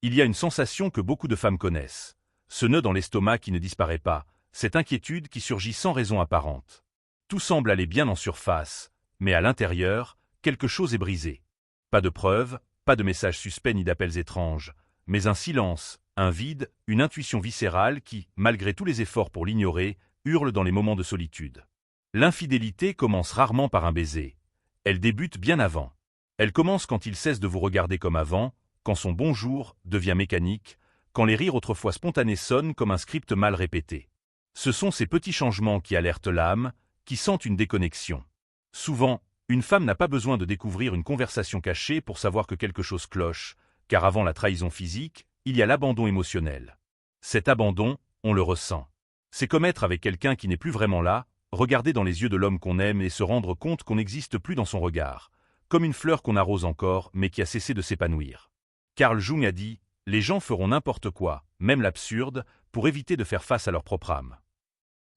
Il y a une sensation que beaucoup de femmes connaissent. Ce nœud dans l'estomac qui ne disparaît pas, cette inquiétude qui surgit sans raison apparente. Tout semble aller bien en surface, mais à l'intérieur, quelque chose est brisé. Pas de preuves, pas de messages suspects ni d'appels étranges, mais un silence, un vide, une intuition viscérale qui, malgré tous les efforts pour l'ignorer, hurle dans les moments de solitude. L'infidélité commence rarement par un baiser. Elle débute bien avant. Elle commence quand il cesse de vous regarder comme avant, quand son bonjour devient mécanique, quand les rires autrefois spontanés sonnent comme un script mal répété. Ce sont ces petits changements qui alertent l'âme, qui sentent une déconnexion. Souvent, une femme n'a pas besoin de découvrir une conversation cachée pour savoir que quelque chose cloche, car avant la trahison physique, il y a l'abandon émotionnel. Cet abandon, on le ressent. C'est comme être avec quelqu'un qui n'est plus vraiment là, regarder dans les yeux de l'homme qu'on aime et se rendre compte qu'on n'existe plus dans son regard, comme une fleur qu'on arrose encore mais qui a cessé de s'épanouir. Carl Jung a dit « Les gens feront n'importe quoi, même l'absurde, pour éviter de faire face à leur propre âme. »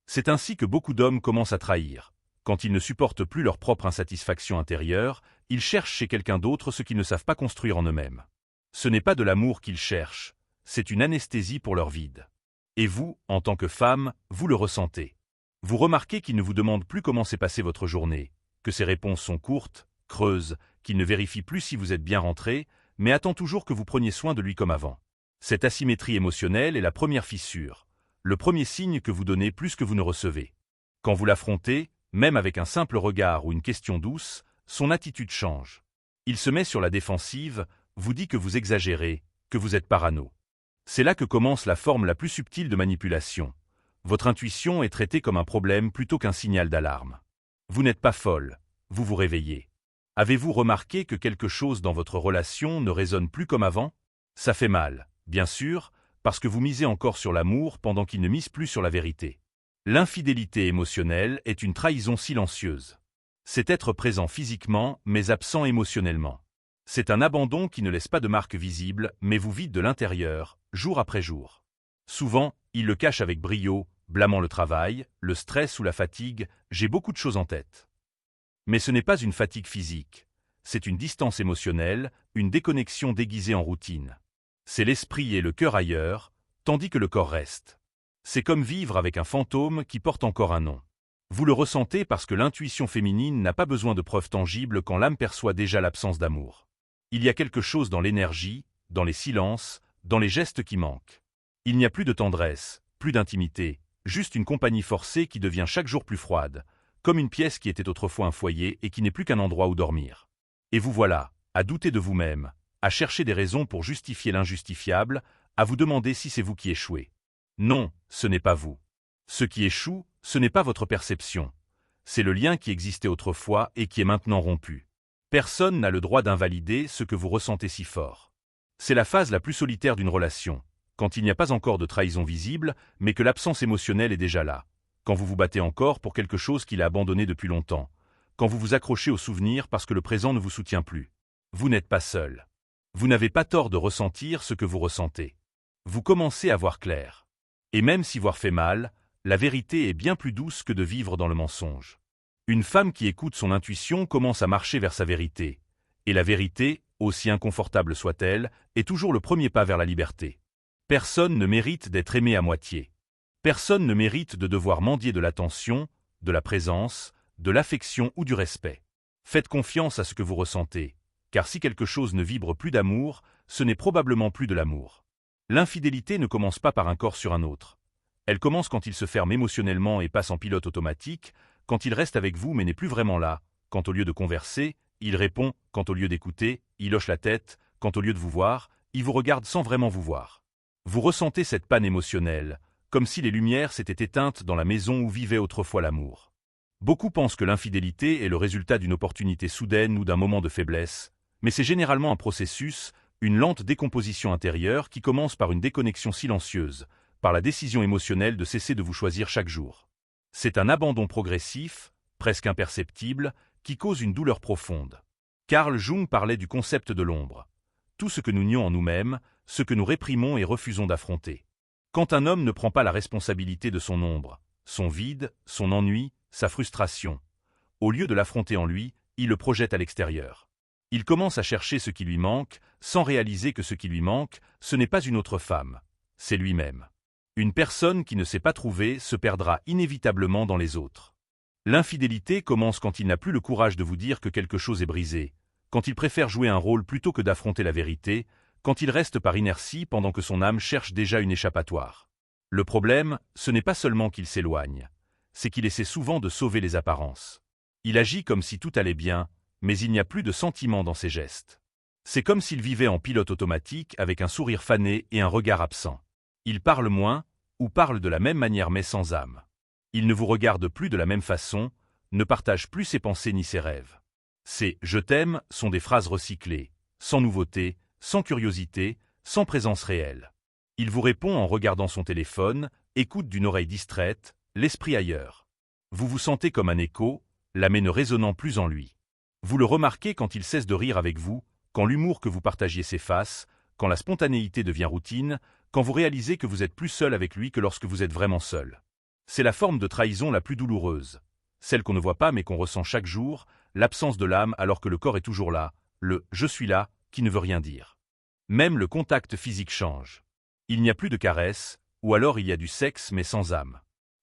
C'est ainsi que beaucoup d'hommes commencent à trahir. Quand ils ne supportent plus leur propre insatisfaction intérieure, ils cherchent chez quelqu'un d'autre ce qu'ils ne savent pas construire en eux-mêmes. Ce n'est pas de l'amour qu'ils cherchent, c'est une anesthésie pour leur vide. Et vous, en tant que femme, vous le ressentez. Vous remarquez qu'il ne vous demande plus comment s'est passée votre journée, que ses réponses sont courtes, creuses, qu'il ne vérifie plus si vous êtes bien rentré, mais attend toujours que vous preniez soin de lui comme avant. Cette asymétrie émotionnelle est la première fissure, le premier signe que vous donnez plus que vous ne recevez. Quand vous l'affrontez, même avec un simple regard ou une question douce, son attitude change. Il se met sur la défensive, vous dit que vous exagérez, que vous êtes parano. C'est là que commence la forme la plus subtile de manipulation. Votre intuition est traitée comme un problème plutôt qu'un signal d'alarme. Vous n'êtes pas folle, vous vous réveillez. Avez-vous remarqué que quelque chose dans votre relation ne résonne plus comme avant? Ça fait mal, bien sûr, parce que vous misez encore sur l'amour pendant qu'il ne mise plus sur la vérité. L'infidélité émotionnelle est une trahison silencieuse. C'est être présent physiquement mais absent émotionnellement. C'est un abandon qui ne laisse pas de marque visible mais vous vide de l'intérieur, jour après jour. Souvent, il le cache avec brio, blâmant le travail, le stress ou la fatigue, j'ai beaucoup de choses en tête. Mais ce n'est pas une fatigue physique, c'est une distance émotionnelle, une déconnexion déguisée en routine. C'est l'esprit et le cœur ailleurs, tandis que le corps reste. C'est comme vivre avec un fantôme qui porte encore un nom. Vous le ressentez parce que l'intuition féminine n'a pas besoin de preuves tangibles quand l'âme perçoit déjà l'absence d'amour. Il y a quelque chose dans l'énergie, dans les silences, dans les gestes qui manquent. Il n'y a plus de tendresse, plus d'intimité, juste une compagnie forcée qui devient chaque jour plus froide, comme une pièce qui était autrefois un foyer et qui n'est plus qu'un endroit où dormir. Et vous voilà, à douter de vous-même, à chercher des raisons pour justifier l'injustifiable, à vous demander si c'est vous qui échouez. Non, ce n'est pas vous. Ce qui échoue, ce n'est pas votre perception. C'est le lien qui existait autrefois et qui est maintenant rompu. Personne n'a le droit d'invalider ce que vous ressentez si fort. C'est la phase la plus solitaire d'une relation, quand il n'y a pas encore de trahison visible, mais que l'absence émotionnelle est déjà là. Quand vous vous battez encore pour quelque chose qu'il a abandonné depuis longtemps, quand vous vous accrochez au souvenir parce que le présent ne vous soutient plus. Vous n'êtes pas seul. Vous n'avez pas tort de ressentir ce que vous ressentez. Vous commencez à voir clair. Et même si voir fait mal, la vérité est bien plus douce que de vivre dans le mensonge. Une femme qui écoute son intuition commence à marcher vers sa vérité. Et la vérité, aussi inconfortable soit-elle, est toujours le premier pas vers la liberté. Personne ne mérite d'être aimé à moitié. Personne ne mérite de devoir mendier de l'attention, de la présence, de l'affection ou du respect. Faites confiance à ce que vous ressentez, car si quelque chose ne vibre plus d'amour, ce n'est probablement plus de l'amour. L'infidélité ne commence pas par un corps sur un autre. Elle commence quand il se ferme émotionnellement et passe en pilote automatique, quand il reste avec vous mais n'est plus vraiment là, quand au lieu de converser, il répond, quand au lieu d'écouter, il hoche la tête, quand au lieu de vous voir, il vous regarde sans vraiment vous voir. Vous ressentez cette panne émotionnelle, comme si les lumières s'étaient éteintes dans la maison où vivait autrefois l'amour. Beaucoup pensent que l'infidélité est le résultat d'une opportunité soudaine ou d'un moment de faiblesse, mais c'est généralement un processus, une lente décomposition intérieure qui commence par une déconnexion silencieuse, par la décision émotionnelle de cesser de vous choisir chaque jour. C'est un abandon progressif, presque imperceptible, qui cause une douleur profonde. Carl Jung parlait du concept de l'ombre. Tout ce que nous nions en nous-mêmes, ce que nous réprimons et refusons d'affronter. Quand un homme ne prend pas la responsabilité de son ombre, son vide, son ennui, sa frustration, au lieu de l'affronter en lui, il le projette à l'extérieur. Il commence à chercher ce qui lui manque, sans réaliser que ce qui lui manque, ce n'est pas une autre femme, c'est lui-même. Une personne qui ne s'est pas trouvée se perdra inévitablement dans les autres. L'infidélité commence quand il n'a plus le courage de vous dire que quelque chose est brisé, quand il préfère jouer un rôle plutôt que d'affronter la vérité, quand il reste par inertie pendant que son âme cherche déjà une échappatoire. Le problème, ce n'est pas seulement qu'il s'éloigne, c'est qu'il essaie souvent de sauver les apparences. Il agit comme si tout allait bien, mais il n'y a plus de sentiment dans ses gestes. C'est comme s'il vivait en pilote automatique avec un sourire fané et un regard absent. Il parle moins, ou parle de la même manière mais sans âme. Il ne vous regarde plus de la même façon, ne partage plus ses pensées ni ses rêves. Ces « je t'aime » sont des phrases recyclées, sans nouveauté, sans curiosité, sans présence réelle. Il vous répond en regardant son téléphone, écoute d'une oreille distraite, l'esprit ailleurs. Vous vous sentez comme un écho, l'âme ne résonnant plus en lui. Vous le remarquez quand il cesse de rire avec vous, quand l'humour que vous partagiez s'efface, quand la spontanéité devient routine, quand vous réalisez que vous êtes plus seul avec lui que lorsque vous êtes vraiment seul. C'est la forme de trahison la plus douloureuse, celle qu'on ne voit pas mais qu'on ressent chaque jour, l'absence de l'âme alors que le corps est toujours là, le « je suis là » qui ne veut rien dire. Même le contact physique change. Il n'y a plus de caresses, ou alors il y a du sexe mais sans âme.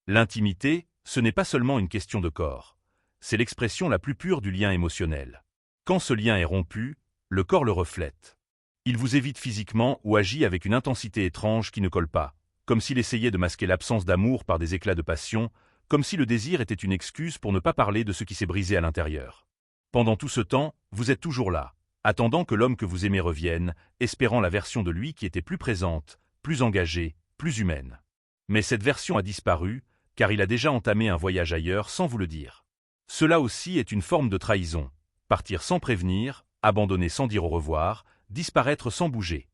L'intimité, ce n'est pas seulement une question de corps, c'est l'expression la plus pure du lien émotionnel. Quand ce lien est rompu, le corps le reflète. Il vous évite physiquement ou agit avec une intensité étrange qui ne colle pas, comme s'il essayait de masquer l'absence d'amour par des éclats de passion, comme si le désir était une excuse pour ne pas parler de ce qui s'est brisé à l'intérieur. Pendant tout ce temps, vous êtes toujours là, attendant que l'homme que vous aimez revienne, espérant la version de lui qui était plus présente, plus engagée, plus humaine. Mais cette version a disparu, car il a déjà entamé un voyage ailleurs sans vous le dire. Cela aussi est une forme de trahison. Partir sans prévenir, abandonner sans dire au revoir, disparaître sans bouger.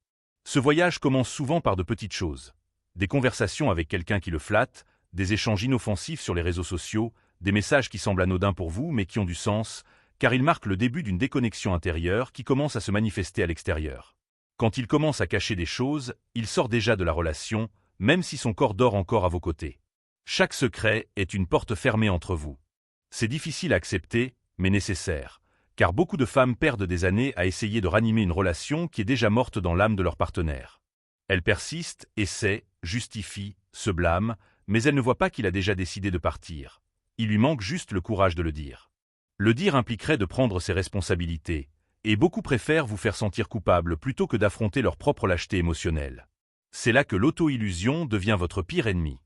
Ce voyage commence souvent par de petites choses. Des conversations avec quelqu'un qui le flatte, des échanges inoffensifs sur les réseaux sociaux, des messages qui semblent anodins pour vous mais qui ont du sens, car ils marquent le début d'une déconnexion intérieure qui commence à se manifester à l'extérieur. Quand il commence à cacher des choses, il sort déjà de la relation, même si son corps dort encore à vos côtés. Chaque secret est une porte fermée entre vous. C'est difficile à accepter, mais nécessaire, car beaucoup de femmes perdent des années à essayer de ranimer une relation qui est déjà morte dans l'âme de leur partenaire. Elles persistent, essaient, justifient, se blâment, mais elles ne voient pas qu'il a déjà décidé de partir. Il lui manque juste le courage de le dire. Le dire impliquerait de prendre ses responsabilités, et beaucoup préfèrent vous faire sentir coupable plutôt que d'affronter leur propre lâcheté émotionnelle. C'est là que l'auto-illusion devient votre pire ennemi.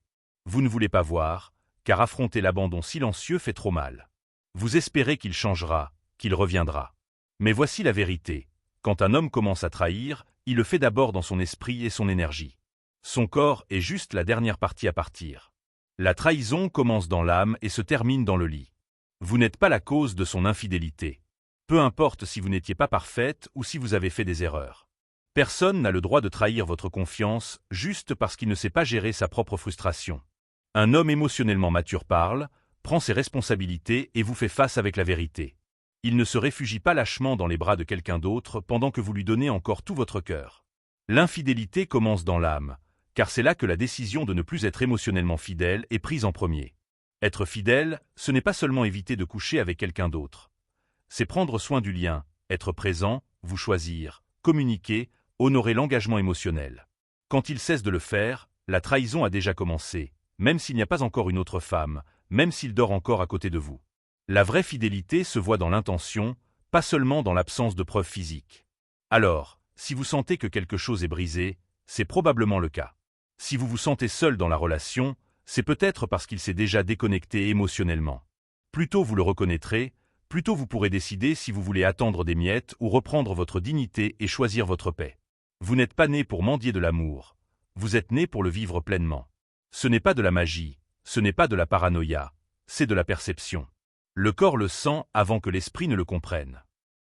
Vous ne voulez pas voir, car affronter l'abandon silencieux fait trop mal. Vous espérez qu'il changera, qu'il reviendra. Mais voici la vérité. Quand un homme commence à trahir, il le fait d'abord dans son esprit et son énergie. Son corps est juste la dernière partie à partir. La trahison commence dans l'âme et se termine dans le lit. Vous n'êtes pas la cause de son infidélité. Peu importe si vous n'étiez pas parfaite ou si vous avez fait des erreurs. Personne n'a le droit de trahir votre confiance juste parce qu'il ne sait pas gérer sa propre frustration. Un homme émotionnellement mature parle, prend ses responsabilités et vous fait face avec la vérité. Il ne se réfugie pas lâchement dans les bras de quelqu'un d'autre pendant que vous lui donnez encore tout votre cœur. L'infidélité commence dans l'âme, car c'est là que la décision de ne plus être émotionnellement fidèle est prise en premier. Être fidèle, ce n'est pas seulement éviter de coucher avec quelqu'un d'autre. C'est prendre soin du lien, être présent, vous choisir, communiquer, honorer l'engagement émotionnel. Quand il cesse de le faire, la trahison a déjà commencé, même s'il n'y a pas encore une autre femme, même s'il dort encore à côté de vous. La vraie fidélité se voit dans l'intention, pas seulement dans l'absence de preuves physiques. Alors, si vous sentez que quelque chose est brisé, c'est probablement le cas. Si vous vous sentez seul dans la relation, c'est peut-être parce qu'il s'est déjà déconnecté émotionnellement. Plus tôt vous le reconnaîtrez, plus tôt vous pourrez décider si vous voulez attendre des miettes ou reprendre votre dignité et choisir votre paix. Vous n'êtes pas né pour mendier de l'amour, vous êtes né pour le vivre pleinement. Ce n'est pas de la magie, ce n'est pas de la paranoïa, c'est de la perception. Le corps le sent avant que l'esprit ne le comprenne.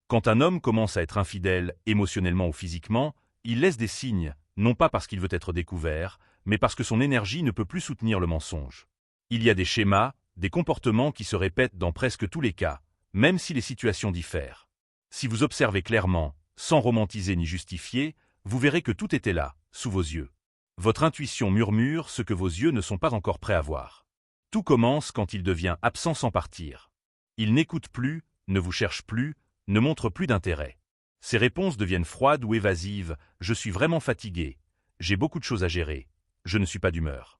Quand un homme commence à être infidèle, émotionnellement ou physiquement, il laisse des signes, non pas parce qu'il veut être découvert, mais parce que son énergie ne peut plus soutenir le mensonge. Il y a des schémas, des comportements qui se répètent dans presque tous les cas, même si les situations diffèrent. Si vous observez clairement, sans romantiser ni justifier, vous verrez que tout était là, sous vos yeux. Votre intuition murmure ce que vos yeux ne sont pas encore prêts à voir. Tout commence quand il devient absent sans partir. Il n'écoute plus, ne vous cherche plus, ne montre plus d'intérêt. Ses réponses deviennent froides ou évasives, je suis vraiment fatigué, j'ai beaucoup de choses à gérer, je ne suis pas d'humeur.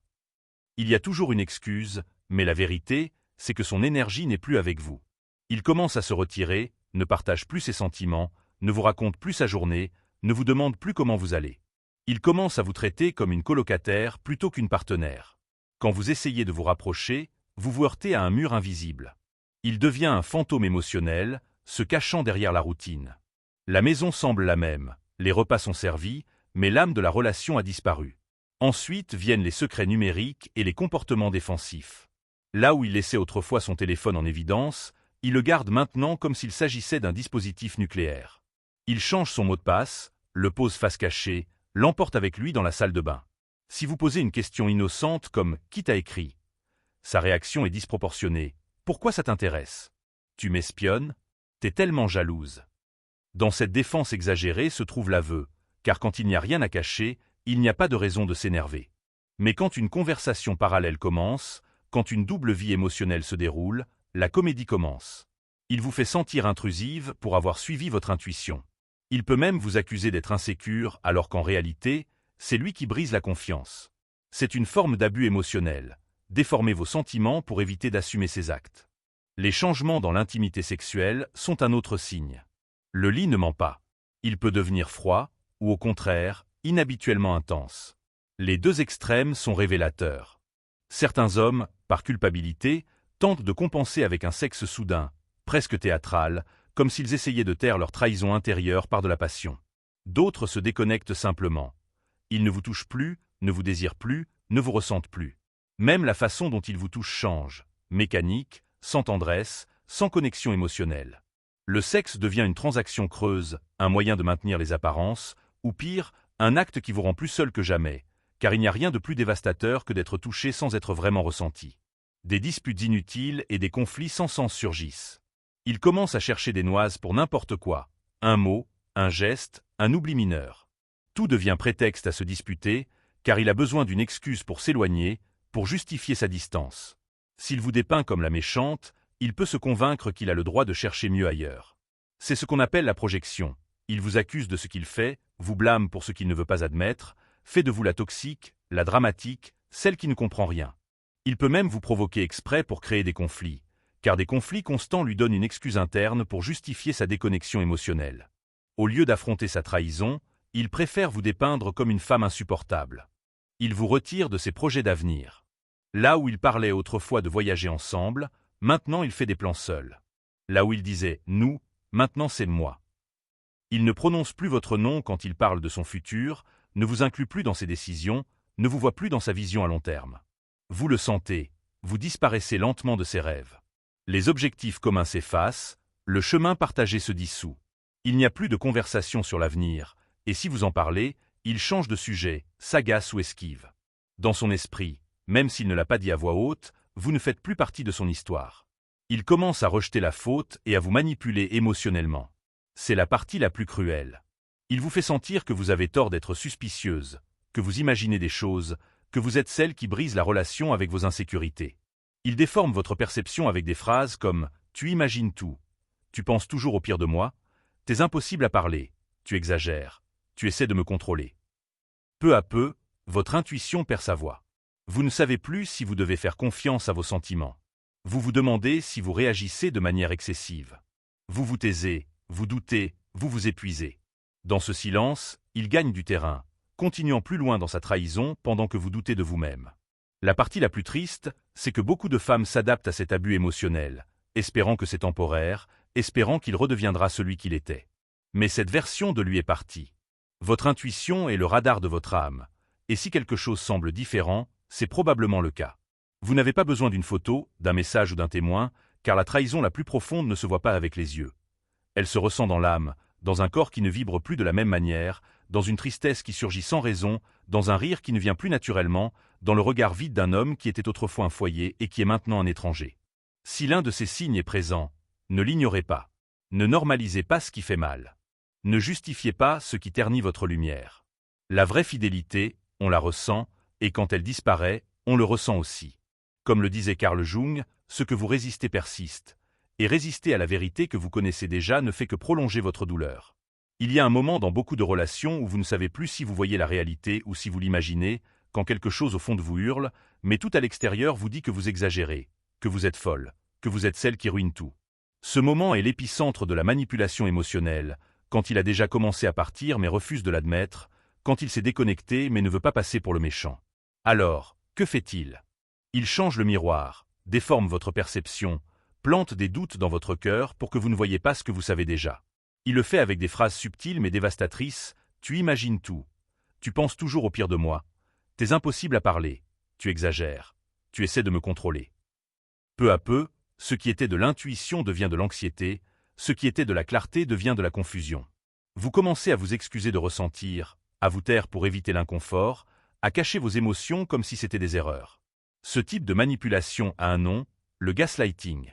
Il y a toujours une excuse, mais la vérité, c'est que son énergie n'est plus avec vous. Il commence à se retirer, ne partage plus ses sentiments, ne vous raconte plus sa journée, ne vous demande plus comment vous allez. Il commence à vous traiter comme une colocataire plutôt qu'une partenaire. Quand vous essayez de vous rapprocher, vous vous heurtez à un mur invisible. Il devient un fantôme émotionnel, se cachant derrière la routine. La maison semble la même, les repas sont servis, mais l'âme de la relation a disparu. Ensuite viennent les secrets numériques et les comportements défensifs. Là où il laissait autrefois son téléphone en évidence, il le garde maintenant comme s'il s'agissait d'un dispositif nucléaire. Il change son mot de passe, le pose face cachée, l'emporte avec lui dans la salle de bain. Si vous posez une question innocente comme « Qui t'a écrit ?», sa réaction est disproportionnée. « Pourquoi ça t'intéresse ? Tu m'espionnes ? T'es tellement jalouse. » Dans cette défense exagérée se trouve l'aveu, car quand il n'y a rien à cacher, il n'y a pas de raison de s'énerver. Mais quand une conversation parallèle commence, quand une double vie émotionnelle se déroule, la comédie commence. Il vous fait sentir intrusive pour avoir suivi votre intuition. Il peut même vous accuser d'être insécure alors qu'en réalité, c'est lui qui brise la confiance. C'est une forme d'abus émotionnel. Déformer vos sentiments pour éviter d'assumer ses actes. Les changements dans l'intimité sexuelle sont un autre signe. Le lit ne ment pas. Il peut devenir froid, ou au contraire, inhabituellement intense. Les deux extrêmes sont révélateurs. Certains hommes, par culpabilité, tentent de compenser avec un sexe soudain, presque théâtral, comme s'ils essayaient de taire leur trahison intérieure par de la passion. D'autres se déconnectent simplement. Ils ne vous touchent plus, ne vous désirent plus, ne vous ressentent plus. Même la façon dont ils vous touchent change, mécanique, sans tendresse, sans connexion émotionnelle. Le sexe devient une transaction creuse, un moyen de maintenir les apparences, ou pire, un acte qui vous rend plus seul que jamais, car il n'y a rien de plus dévastateur que d'être touché sans être vraiment ressenti. Des disputes inutiles et des conflits sans sens surgissent. Il commence à chercher des noises pour n'importe quoi, un mot, un geste, un oubli mineur. Tout devient prétexte à se disputer, car il a besoin d'une excuse pour s'éloigner, pour justifier sa distance. S'il vous dépeint comme la méchante, il peut se convaincre qu'il a le droit de chercher mieux ailleurs. C'est ce qu'on appelle la projection. Il vous accuse de ce qu'il fait, vous blâme pour ce qu'il ne veut pas admettre, fait de vous la toxique, la dramatique, celle qui ne comprend rien. Il peut même vous provoquer exprès pour créer des conflits, car des conflits constants lui donnent une excuse interne pour justifier sa déconnexion émotionnelle. Au lieu d'affronter sa trahison, il préfère vous dépeindre comme une femme insupportable. Il vous retire de ses projets d'avenir. Là où il parlait autrefois de voyager ensemble, maintenant il fait des plans seuls. Là où il disait « nous », maintenant c'est « moi ». Il ne prononce plus votre nom quand il parle de son futur, ne vous inclut plus dans ses décisions, ne vous voit plus dans sa vision à long terme. Vous le sentez, vous disparaissez lentement de ses rêves. Les objectifs communs s'effacent, le chemin partagé se dissout. Il n'y a plus de conversation sur l'avenir, et si vous en parlez, il change de sujet, s'agace ou esquive. Dans son esprit, même s'il ne l'a pas dit à voix haute, vous ne faites plus partie de son histoire. Il commence à rejeter la faute et à vous manipuler émotionnellement. C'est la partie la plus cruelle. Il vous fait sentir que vous avez tort d'être suspicieuse, que vous imaginez des choses, que vous êtes celle qui brise la relation avec vos insécurités. Il déforme votre perception avec des phrases comme « tu imagines tout »,« tu penses toujours au pire de moi »,« t'es impossible à parler »,« tu exagères »,« tu essaies de me contrôler ». Peu à peu, votre intuition perd sa voix. Vous ne savez plus si vous devez faire confiance à vos sentiments. Vous vous demandez si vous réagissez de manière excessive. Vous vous taisez, vous doutez, vous vous épuisez. Dans ce silence, il gagne du terrain, continuant plus loin dans sa trahison pendant que vous doutez de vous-même. La partie la plus triste, c'est que beaucoup de femmes s'adaptent à cet abus émotionnel, espérant que c'est temporaire, espérant qu'il redeviendra celui qu'il était. Mais cette version de lui est partie. Votre intuition est le radar de votre âme, et si quelque chose semble différent, c'est probablement le cas. Vous n'avez pas besoin d'une photo, d'un message ou d'un témoin, car la trahison la plus profonde ne se voit pas avec les yeux. Elle se ressent dans l'âme, dans un corps qui ne vibre plus de la même manière, dans une tristesse qui surgit sans raison, dans un rire qui ne vient plus naturellement, dans le regard vide d'un homme qui était autrefois un foyer et qui est maintenant un étranger. Si l'un de ces signes est présent, ne l'ignorez pas. Ne normalisez pas ce qui fait mal. Ne justifiez pas ce qui ternit votre lumière. La vraie fidélité, on la ressent, et quand elle disparaît, on le ressent aussi. Comme le disait Carl Jung, ce que vous résistez persiste, et résister à la vérité que vous connaissez déjà ne fait que prolonger votre douleur. Il y a un moment dans beaucoup de relations où vous ne savez plus si vous voyez la réalité ou si vous l'imaginez, quand quelque chose au fond de vous hurle, mais tout à l'extérieur vous dit que vous exagérez, que vous êtes folle, que vous êtes celle qui ruine tout. Ce moment est l'épicentre de la manipulation émotionnelle, quand il a déjà commencé à partir mais refuse de l'admettre, quand il s'est déconnecté mais ne veut pas passer pour le méchant. Alors, que fait-il? Il change le miroir, déforme votre perception, plante des doutes dans votre cœur pour que vous ne voyez pas ce que vous savez déjà. Il le fait avec des phrases subtiles mais dévastatrices. Tu imagines tout. Tu penses toujours au pire de moi. T'es impossible à parler. Tu exagères. Tu essaies de me contrôler. Peu à peu, ce qui était de l'intuition devient de l'anxiété, ce qui était de la clarté devient de la confusion. Vous commencez à vous excuser de ressentir, à vous taire pour éviter l'inconfort, à cacher vos émotions comme si c'était des erreurs. Ce type de manipulation a un nom, le gaslighting.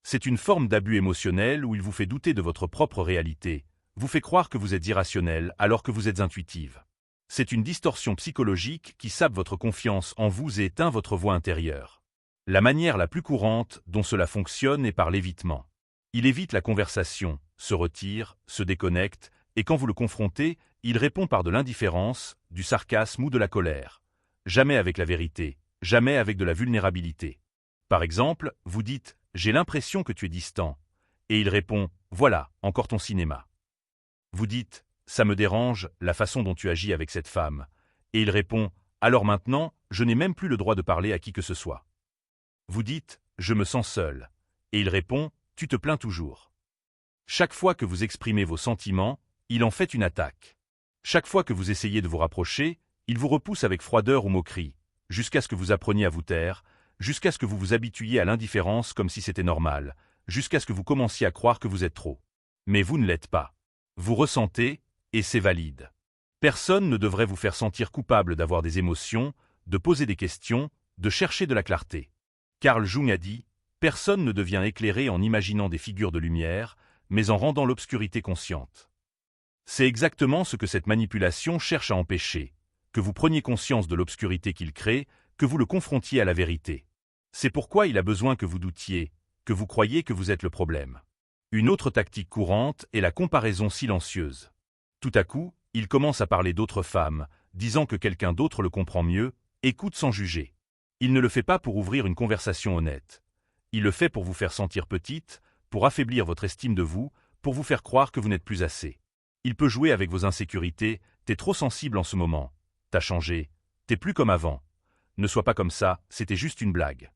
C'est une forme d'abus émotionnel où il vous fait douter de votre propre réalité, vous fait croire que vous êtes irrationnel alors que vous êtes intuitive. C'est une distorsion psychologique qui sape votre confiance en vous et éteint votre voix intérieure. La manière la plus courante dont cela fonctionne est par l'évitement. Il évite la conversation, se retire, se déconnecte, et quand vous le confrontez, il répond par de l'indifférence, du sarcasme ou de la colère. Jamais avec la vérité, jamais avec de la vulnérabilité. Par exemple, vous dites « J'ai l'impression que tu es distant », et il répond « Voilà, encore ton cinéma ». Vous dites « Ça me dérange, la façon dont tu agis avec cette femme », et il répond « Alors maintenant, je n'ai même plus le droit de parler à qui que ce soit ». Vous dites « Je me sens seul », et il répond « Tu te plains toujours ». Chaque fois que vous exprimez vos sentiments, il en fait une attaque. Chaque fois que vous essayez de vous rapprocher, il vous repousse avec froideur ou moquerie, jusqu'à ce que vous appreniez à vous taire, jusqu'à ce que vous vous habituiez à l'indifférence comme si c'était normal, jusqu'à ce que vous commenciez à croire que vous êtes trop. Mais vous ne l'êtes pas. Vous ressentez, et c'est valide. Personne ne devrait vous faire sentir coupable d'avoir des émotions, de poser des questions, de chercher de la clarté. Carl Jung a dit « Personne ne devient éclairé en imaginant des figures de lumière, mais en rendant l'obscurité consciente. » C'est exactement ce que cette manipulation cherche à empêcher, que vous preniez conscience de l'obscurité qu'il crée, que vous le confrontiez à la vérité. C'est pourquoi il a besoin que vous doutiez, que vous croyiez que vous êtes le problème. Une autre tactique courante est la comparaison silencieuse. Tout à coup, il commence à parler d'autres femmes, disant que quelqu'un d'autre le comprend mieux, écoute sans juger. Il ne le fait pas pour ouvrir une conversation honnête. Il le fait pour vous faire sentir petite, pour affaiblir votre estime de vous, pour vous faire croire que vous n'êtes plus assez. Il peut jouer avec vos insécurités, t'es trop sensible en ce moment, t'as changé, t'es plus comme avant. Ne sois pas comme ça, c'était juste une blague.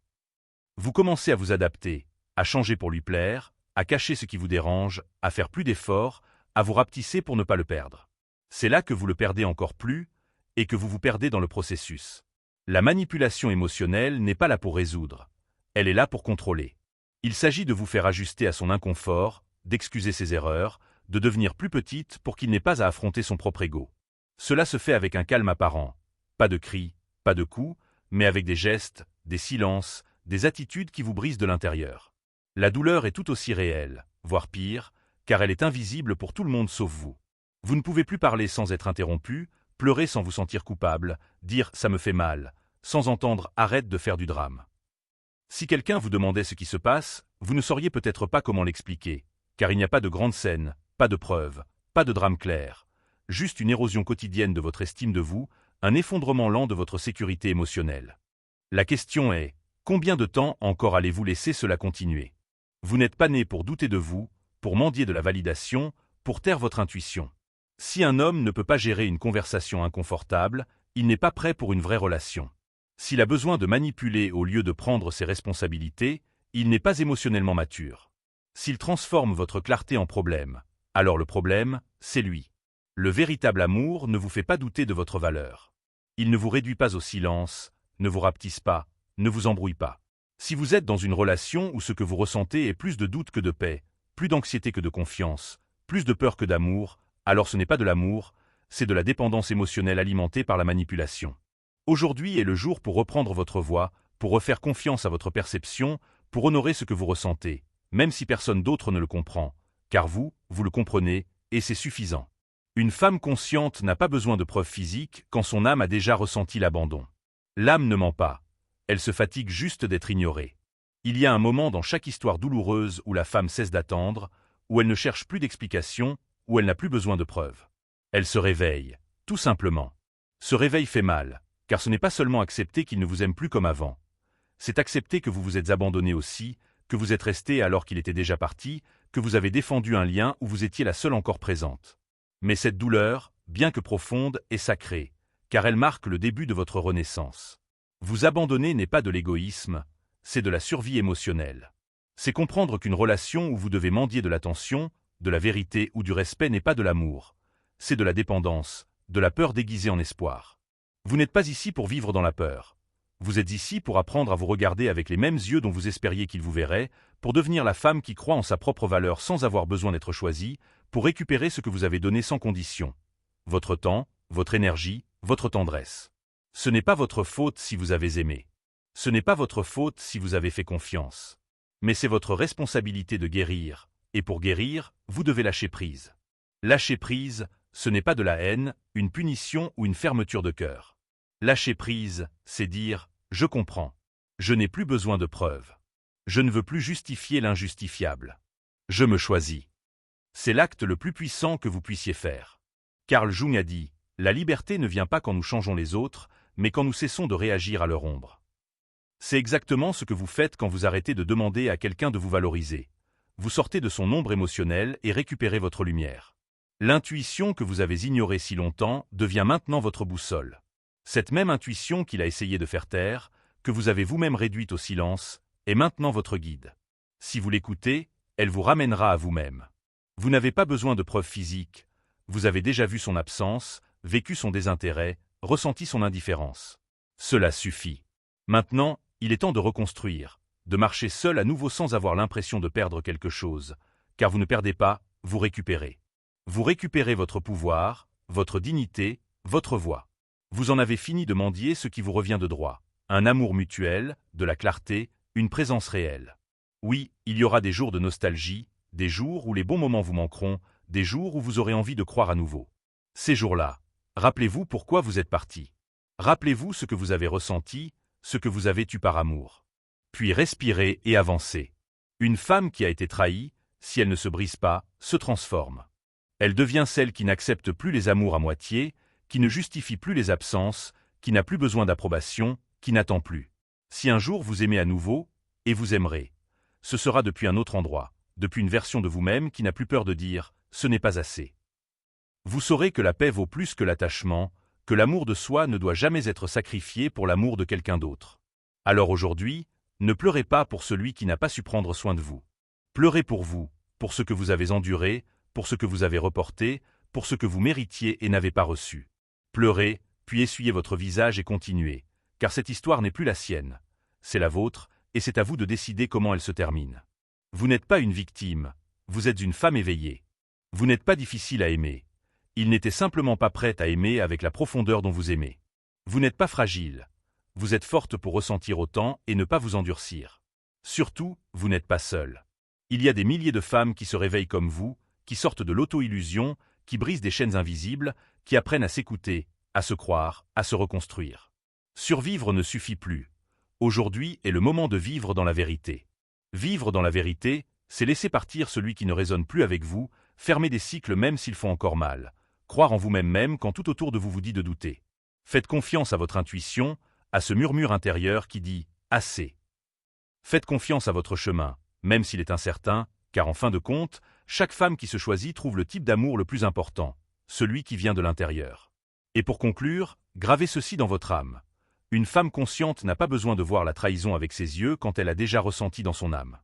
Vous commencez à vous adapter, à changer pour lui plaire, à cacher ce qui vous dérange, à faire plus d'efforts, à vous rapetisser pour ne pas le perdre. C'est là que vous le perdez encore plus, et que vous vous perdez dans le processus. La manipulation émotionnelle n'est pas là pour résoudre, elle est là pour contrôler. Il s'agit de vous faire ajuster à son inconfort, d'excuser ses erreurs, de devenir plus petite pour qu'il n'ait pas à affronter son propre ego. Cela se fait avec un calme apparent, pas de cris, pas de coups, mais avec des gestes, des silences, des attitudes qui vous brisent de l'intérieur. La douleur est tout aussi réelle, voire pire, car elle est invisible pour tout le monde sauf vous. Vous ne pouvez plus parler sans être interrompu, pleurer sans vous sentir coupable, dire « ça me fait mal », sans entendre « arrête de faire du drame ». Si quelqu'un vous demandait ce qui se passe, vous ne sauriez peut-être pas comment l'expliquer, car il n'y a pas de grande scène, pas de preuves, pas de drame clair, juste une érosion quotidienne de votre estime de vous, un effondrement lent de votre sécurité émotionnelle. La question est, combien de temps encore allez-vous laisser cela continuer? Vous n'êtes pas né pour douter de vous, pour mendier de la validation, pour taire votre intuition. Si un homme ne peut pas gérer une conversation inconfortable, il n'est pas prêt pour une vraie relation. S'il a besoin de manipuler au lieu de prendre ses responsabilités, il n'est pas émotionnellement mature. S'il transforme votre clarté en problème, alors le problème, c'est lui. Le véritable amour ne vous fait pas douter de votre valeur. Il ne vous réduit pas au silence, ne vous rapetisse pas, ne vous embrouille pas. Si vous êtes dans une relation où ce que vous ressentez est plus de doute que de paix, plus d'anxiété que de confiance, plus de peur que d'amour, alors ce n'est pas de l'amour, c'est de la dépendance émotionnelle alimentée par la manipulation. Aujourd'hui est le jour pour reprendre votre voix, pour refaire confiance à votre perception, pour honorer ce que vous ressentez, même si personne d'autre ne le comprend, car vous le comprenez, et c'est suffisant. Une femme consciente n'a pas besoin de preuves physiques quand son âme a déjà ressenti l'abandon. L'âme ne ment pas, elle se fatigue juste d'être ignorée. Il y a un moment dans chaque histoire douloureuse où la femme cesse d'attendre, où elle ne cherche plus d'explications, où elle n'a plus besoin de preuves. Elle se réveille, tout simplement. Ce réveil fait mal, car ce n'est pas seulement accepter qu'il ne vous aime plus comme avant. C'est accepter que vous vous êtes abandonné aussi, que vous êtes resté alors qu'il était déjà parti, que vous avez défendu un lien où vous étiez la seule encore présente. Mais cette douleur, bien que profonde, est sacrée, car elle marque le début de votre renaissance. Vous abandonner n'est pas de l'égoïsme, c'est de la survie émotionnelle. C'est comprendre qu'une relation où vous devez mendier de l'attention, de la vérité ou du respect n'est pas de l'amour. C'est de la dépendance, de la peur déguisée en espoir. Vous n'êtes pas ici pour vivre dans la peur. Vous êtes ici pour apprendre à vous regarder avec les mêmes yeux dont vous espériez qu'il vous verrait, pour devenir la femme qui croit en sa propre valeur sans avoir besoin d'être choisie, pour récupérer ce que vous avez donné sans condition. Votre temps, votre énergie, votre tendresse. Ce n'est pas votre faute si vous avez aimé. Ce n'est pas votre faute si vous avez fait confiance. Mais c'est votre responsabilité de guérir, et pour guérir, vous devez lâcher prise. Lâcher prise, ce n'est pas de la haine, une punition ou une fermeture de cœur. Lâcher prise, c'est dire « je comprends. Je n'ai plus besoin de preuves. Je ne veux plus justifier l'injustifiable. Je me choisis. » C'est l'acte le plus puissant que vous puissiez faire. Carl Jung a dit « La liberté ne vient pas quand nous changeons les autres, mais quand nous cessons de réagir à leur ombre. » C'est exactement ce que vous faites quand vous arrêtez de demander à quelqu'un de vous valoriser. Vous sortez de son ombre émotionnelle et récupérez votre lumière. L'intuition que vous avez ignorée si longtemps devient maintenant votre boussole. Cette même intuition qu'il a essayé de faire taire, que vous avez vous-même réduite au silence, est maintenant votre guide. Si vous l'écoutez, elle vous ramènera à vous-même. Vous n'avez pas besoin de preuves physiques. Vous avez déjà vu son absence, vécu son désintérêt, ressenti son indifférence. Cela suffit. Maintenant, il est temps de reconstruire, de marcher seul à nouveau sans avoir l'impression de perdre quelque chose, car vous ne perdez pas, vous récupérez. Vous récupérez votre pouvoir, votre dignité, votre voix. Vous en avez fini de mendier ce qui vous revient de droit. Un amour mutuel, de la clarté, une présence réelle. Oui, il y aura des jours de nostalgie, des jours où les bons moments vous manqueront, des jours où vous aurez envie de croire à nouveau. Ces jours-là, rappelez-vous pourquoi vous êtes parti. Rappelez-vous ce que vous avez ressenti, ce que vous avez eu par amour. Puis respirez et avancez. Une femme qui a été trahie, si elle ne se brise pas, se transforme. Elle devient celle qui n'accepte plus les amours à moitié, qui ne justifie plus les absences, qui n'a plus besoin d'approbation, qui n'attend plus. Si un jour vous aimez à nouveau, et vous aimerez, ce sera depuis un autre endroit, depuis une version de vous-même qui n'a plus peur de dire « ce n'est pas assez ». Vous saurez que la paix vaut plus que l'attachement, que l'amour de soi ne doit jamais être sacrifié pour l'amour de quelqu'un d'autre. Alors aujourd'hui, ne pleurez pas pour celui qui n'a pas su prendre soin de vous. Pleurez pour vous, pour ce que vous avez enduré, pour ce que vous avez reporté, pour ce que vous méritiez et n'avez pas reçu. Pleurez, puis essuyez votre visage et continuez, car cette histoire n'est plus la sienne. C'est la vôtre, et c'est à vous de décider comment elle se termine. Vous n'êtes pas une victime, vous êtes une femme éveillée. Vous n'êtes pas difficile à aimer. Il n'était simplement pas prête à aimer avec la profondeur dont vous aimez. Vous n'êtes pas fragile. Vous êtes forte pour ressentir autant et ne pas vous endurcir. Surtout, vous n'êtes pas seule. Il y a des milliers de femmes qui se réveillent comme vous, qui sortent de l'auto-illusion, qui brisent des chaînes invisibles, qui apprennent à s'écouter, à se croire, à se reconstruire. Survivre ne suffit plus. Aujourd'hui est le moment de vivre dans la vérité. Vivre dans la vérité, c'est laisser partir celui qui ne résonne plus avec vous, fermer des cycles même s'ils font encore mal, croire en vous-même même quand tout autour de vous vous dit de douter. Faites confiance à votre intuition, à ce murmure intérieur qui dit « assez ». Faites confiance à votre chemin, même s'il est incertain, car en fin de compte, chaque femme qui se choisit trouve le type d'amour le plus important, celui qui vient de l'intérieur. Et pour conclure, gravez ceci dans votre âme. Une femme consciente n'a pas besoin de voir la trahison avec ses yeux quand elle a déjà ressenti dans son âme.